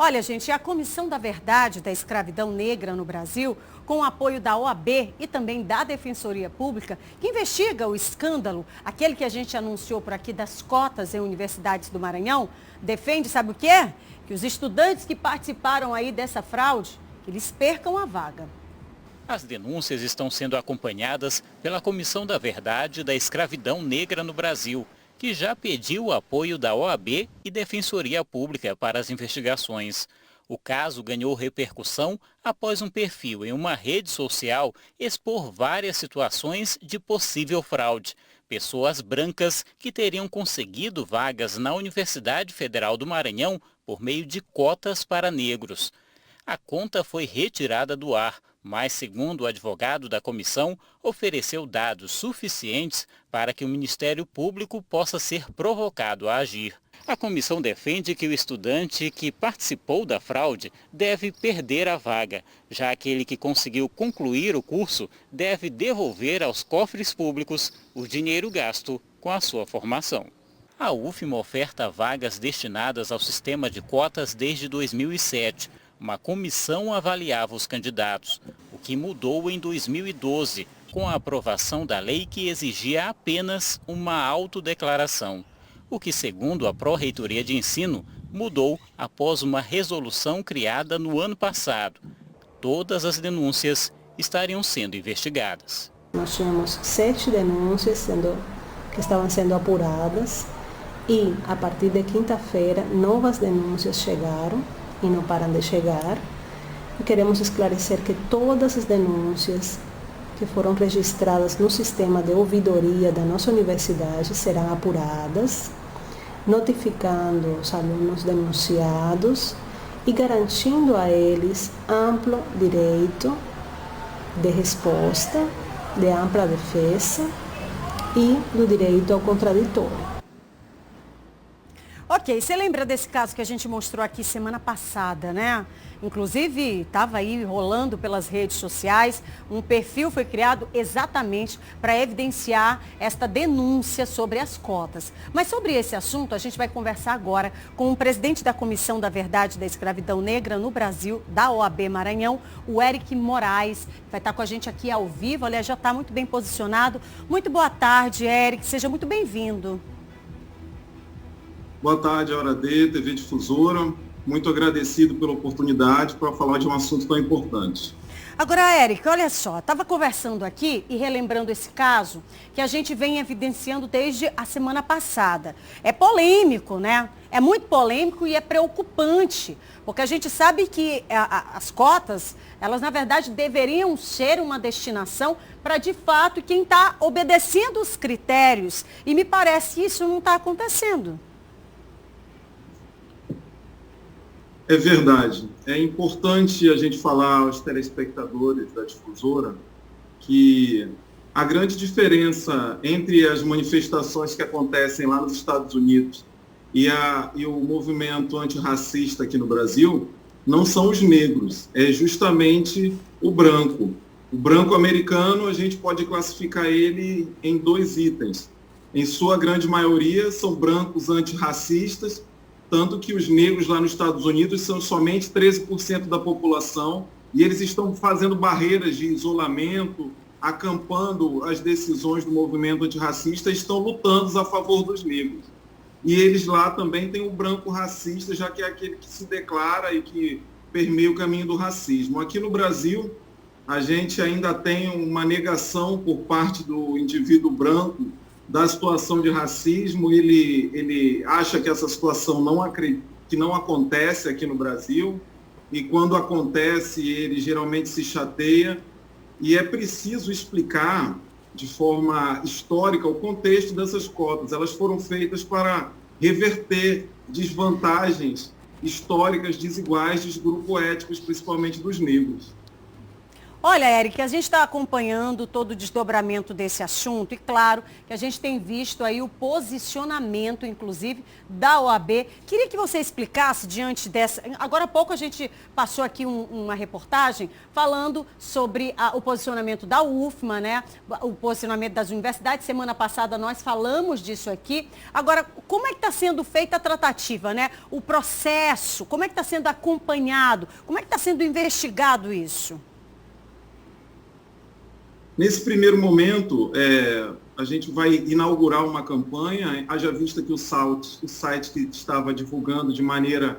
Olha, gente, a Comissão da Verdade da Escravidão Negra no Brasil, com o apoio da OAB e também da Defensoria Pública, que investiga o escândalo, aquele que a gente anunciou por aqui das cotas em universidades do Maranhão, defende, sabe o quê? Que os estudantes que participaram aí dessa fraude, que eles percam a vaga. As denúncias estão sendo acompanhadas pela Comissão da Verdade da Escravidão Negra no Brasil, que já pediu o apoio da OAB e Defensoria Pública para as investigações. O caso ganhou repercussão após um perfil em uma rede social expor várias situações de possível fraude. Pessoas brancas que teriam conseguido vagas na Universidade Federal do Maranhão por meio de cotas para negros. A conta foi retirada do ar, mas, segundo o advogado da comissão, ofereceu dados suficientes para que o Ministério Público possa ser provocado a agir. A comissão defende que o estudante que participou da fraude deve perder a vaga, já aquele que conseguiu concluir o curso deve devolver aos cofres públicos o dinheiro gasto com a sua formação. A UFMA oferta vagas destinadas ao sistema de cotas desde 2007. Uma comissão avaliava os candidatos, o que mudou em 2012, com a aprovação da lei que exigia apenas uma autodeclaração. O que, segundo a Pró-Reitoria de Ensino, mudou após uma resolução criada no ano passado. Todas as denúncias estariam sendo investigadas. Nós tínhamos 7 denúncias que estavam sendo apuradas e, a partir de quinta-feira, novas denúncias chegaram e não param de chegar. E queremos esclarecer que todas as denúncias que foram registradas no sistema de ouvidoria da nossa universidade serão apuradas, notificando os alunos denunciados e garantindo a eles amplo direito de resposta, de ampla defesa e do direito ao contraditório. Ok, você lembra desse caso que a gente mostrou aqui semana passada, né? Inclusive, estava aí rolando pelas redes sociais, um perfil foi criado exatamente para evidenciar esta denúncia sobre as cotas. Mas sobre esse assunto, a gente vai conversar agora com o presidente da Comissão da Verdade da Escravidão Negra no Brasil, da OAB Maranhão, o Eric Moraes, que vai estar com a gente aqui ao vivo, aliás, já está muito bem posicionado. Muito boa tarde, Eric, seja muito bem-vindo. Boa tarde, Hora D, TV Difusora. Muito agradecido pela oportunidade para falar de um assunto tão importante. Agora, Eric, olha só, estava conversando aqui e relembrando esse caso que a gente vem evidenciando desde a semana passada. É polêmico, né? É muito polêmico e é preocupante, porque a gente sabe que as cotas, elas na verdade deveriam ser uma destinação para, de fato, quem está obedecendo os critérios. E me parece que isso não está acontecendo. É verdade. É importante a gente falar aos telespectadores da Difusora que a grande diferença entre as manifestações que acontecem lá nos Estados Unidos e o movimento antirracista aqui no Brasil não são os negros, é justamente o branco. O branco americano, a gente pode classificar ele em 2 itens. Em sua grande maioria, são brancos antirracistas, tanto que os negros lá nos Estados Unidos são somente 13% da população e eles estão fazendo barreiras de isolamento, acampando as decisões do movimento antirracista, estão lutando a favor dos negros. E eles lá também têm o branco racista, já que é aquele que se declara e que permeia o caminho do racismo. Aqui no Brasil, a gente ainda tem uma negação por parte do indivíduo branco da situação de racismo. Ele acha que essa situação que não acontece aqui no Brasil, e quando acontece, ele geralmente se chateia, e é preciso explicar de forma histórica o contexto dessas cotas. Elas foram feitas para reverter desvantagens históricas desiguais dos grupos étnicos, principalmente dos negros. Olha, Eric, a gente está acompanhando todo o desdobramento desse assunto e, claro, que a gente tem visto aí o posicionamento, inclusive, da OAB. Queria que você explicasse diante dessa... Agora há pouco a gente passou aqui uma reportagem falando sobre o posicionamento da UFMA, né? O posicionamento das universidades. Semana passada nós falamos disso aqui. Agora, como é que está sendo feita a tratativa, né? O processo, como é que está sendo acompanhado? Como é que está sendo investigado isso? Nesse primeiro momento, a gente vai inaugurar uma campanha, haja vista que o site que estava divulgando de maneira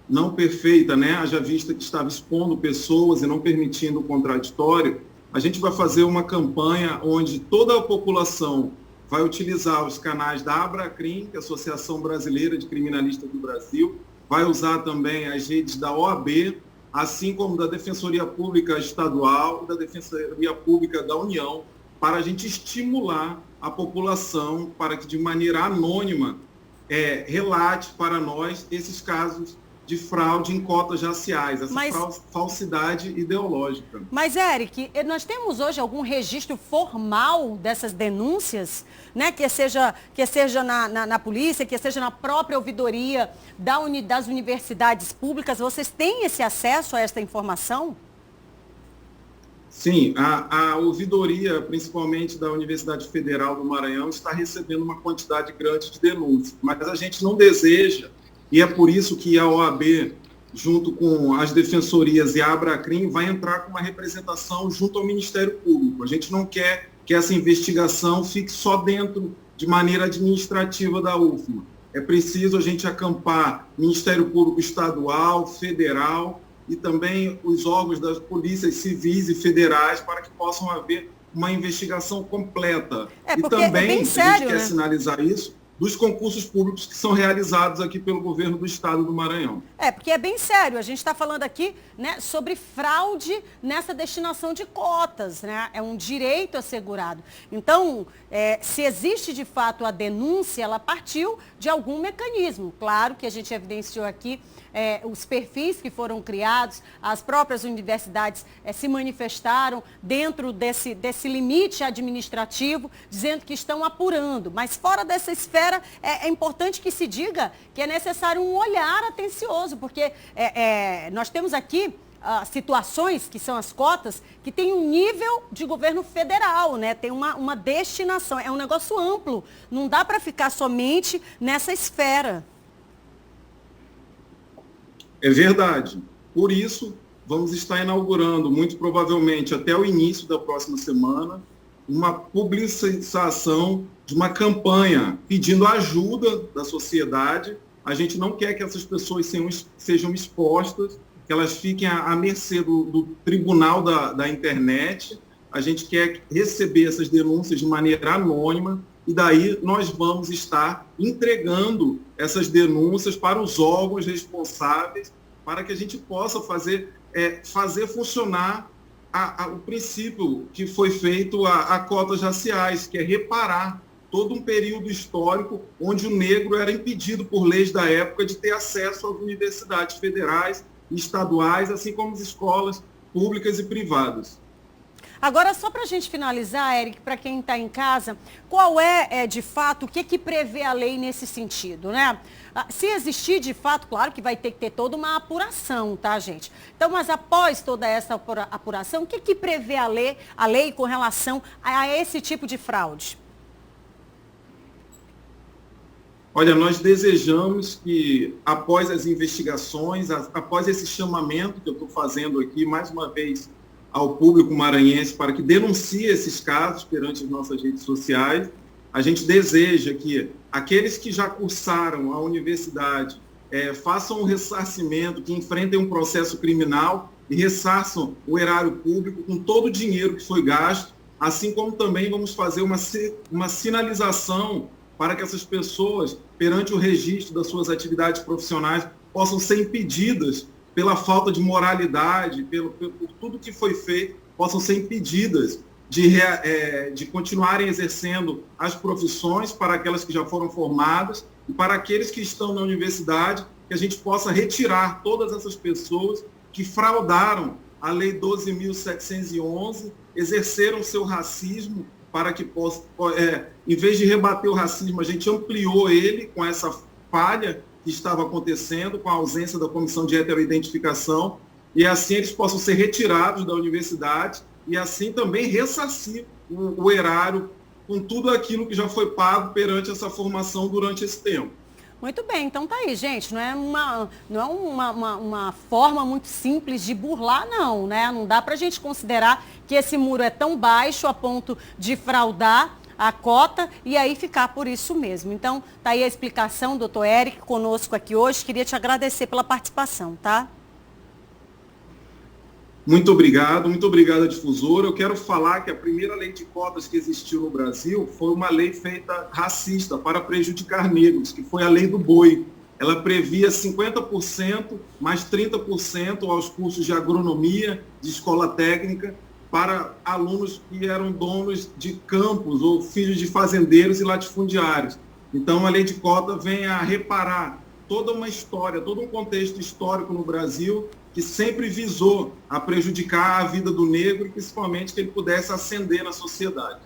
não perfeita, né, haja vista que estava expondo pessoas e não permitindo o contraditório, a gente vai fazer uma campanha onde toda a população vai utilizar os canais da Abracrim, que é a Associação Brasileira de Criminalistas do Brasil, vai usar também as redes da OAB, assim como da Defensoria Pública Estadual e da Defensoria Pública da União, para a gente estimular a população para que, de maneira anônima, relate para nós esses casos de fraude em cotas raciais, essa falsidade ideológica. Mas, Eric, nós temos hoje algum registro formal dessas denúncias, né? Que seja na polícia, que seja na própria ouvidoria das universidades públicas. Vocês têm esse acesso a esta informação? Sim, a ouvidoria, principalmente da Universidade Federal do Maranhão, está recebendo uma quantidade grande de denúncias, mas a gente não deseja. E é por isso que a OAB, junto com as defensorias e a Abracrim, vai entrar com uma representação junto ao Ministério Público. A gente não quer que essa investigação fique só dentro de maneira administrativa da UFMA. É preciso a gente acampar Ministério Público Estadual, Federal e também os órgãos das polícias civis e federais para que possam haver uma investigação completa. E também, bem sério, a gente quer né? sinalizar isso, dos concursos públicos que são realizados aqui pelo governo do estado do Maranhão. Porque é bem sério, a gente está falando aqui, né, sobre fraude nessa destinação de cotas, né? É um direito assegurado. Então, se existe de fato a denúncia, ela partiu de algum mecanismo. Claro que a gente evidenciou aqui os perfis que foram criados, as próprias universidades se manifestaram dentro desse limite administrativo, dizendo que estão apurando. Mas fora dessa esfera, é importante que se diga que é necessário um olhar atencioso, porque nós temos aqui situações, que são as cotas, que tem um nível de governo federal, né? Tem uma destinação, é um negócio amplo, não dá para ficar somente nessa esfera. É verdade. Por isso, vamos estar inaugurando, muito provavelmente até o início da próxima semana, uma publicização de uma campanha pedindo ajuda da sociedade. A gente não quer que essas pessoas sejam expostas, que elas fiquem à mercê do tribunal da internet. A gente quer receber essas denúncias de maneira anônima e daí nós vamos estar entregando essas denúncias para os órgãos responsáveis para que a gente possa fazer funcionar o princípio que foi feito a cotas raciais, que é reparar todo um período histórico onde o negro era impedido por leis da época de ter acesso às universidades federais e estaduais, assim como as escolas públicas e privadas. Agora, só para a gente finalizar, Eric, para quem está em casa, qual de fato, o que prevê a lei nesse sentido, né? Se existir, de fato, claro que vai ter que ter toda uma apuração, tá, gente? Então, mas após toda essa apuração, o que prevê a lei com relação a esse tipo de fraude? Olha, nós desejamos que, após as investigações, após esse chamamento que eu estou fazendo aqui, mais uma vez, ao público maranhense, para que denuncie esses casos perante as nossas redes sociais, a gente deseja que aqueles que já cursaram a universidade façam um ressarcimento, que enfrentem um processo criminal e ressarçam o erário público com todo o dinheiro que foi gasto, assim como também vamos fazer uma sinalização para que essas pessoas, perante o registro das suas atividades profissionais, possam ser impedidas pela falta de moralidade, por tudo que foi feito, possam ser impedidas de continuarem exercendo as profissões para aquelas que já foram formadas e para aqueles que estão na universidade, que a gente possa retirar todas essas pessoas que fraudaram a Lei 12.711, exerceram seu racismo para que possa, em vez de rebater o racismo, a gente ampliou ele com essa falha que estava acontecendo, com a ausência da comissão de heteroidentificação, e assim eles possam ser retirados da universidade e assim também ressarcir o erário com tudo aquilo que já foi pago perante essa formação durante esse tempo. Muito bem, então tá aí, gente. Não é uma forma muito simples de burlar, não, né? Não dá pra gente considerar que esse muro é tão baixo a ponto de fraudar a cota e aí ficar por isso mesmo. Então, tá aí a explicação, doutor Eric, conosco aqui hoje. Queria te agradecer pela participação, tá? Muito obrigado, difusora. Eu quero falar que a primeira lei de cotas que existiu no Brasil foi uma lei feita racista para prejudicar negros, que foi a lei do boi. Ela previa 50% mais 30% aos cursos de agronomia, de escola técnica, para alunos que eram donos de campos ou filhos de fazendeiros e latifundiários. Então, a lei de cota vem a reparar toda uma história, todo um contexto histórico no Brasil que sempre visou a prejudicar a vida do negro, principalmente que ele pudesse ascender na sociedade.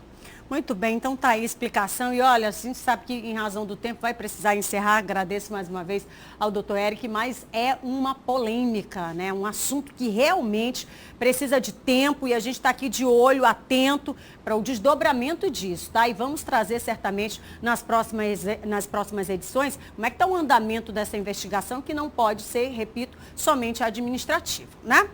Muito bem, então tá aí a explicação. E olha, a gente sabe que em razão do tempo vai precisar encerrar. Agradeço mais uma vez ao doutor Eric, mas é uma polêmica, né? Um assunto que realmente precisa de tempo e a gente está aqui de olho, atento para o desdobramento disso, tá? E vamos trazer certamente nas próximas edições como é que está o andamento dessa investigação, que não pode ser, repito, somente administrativo, né?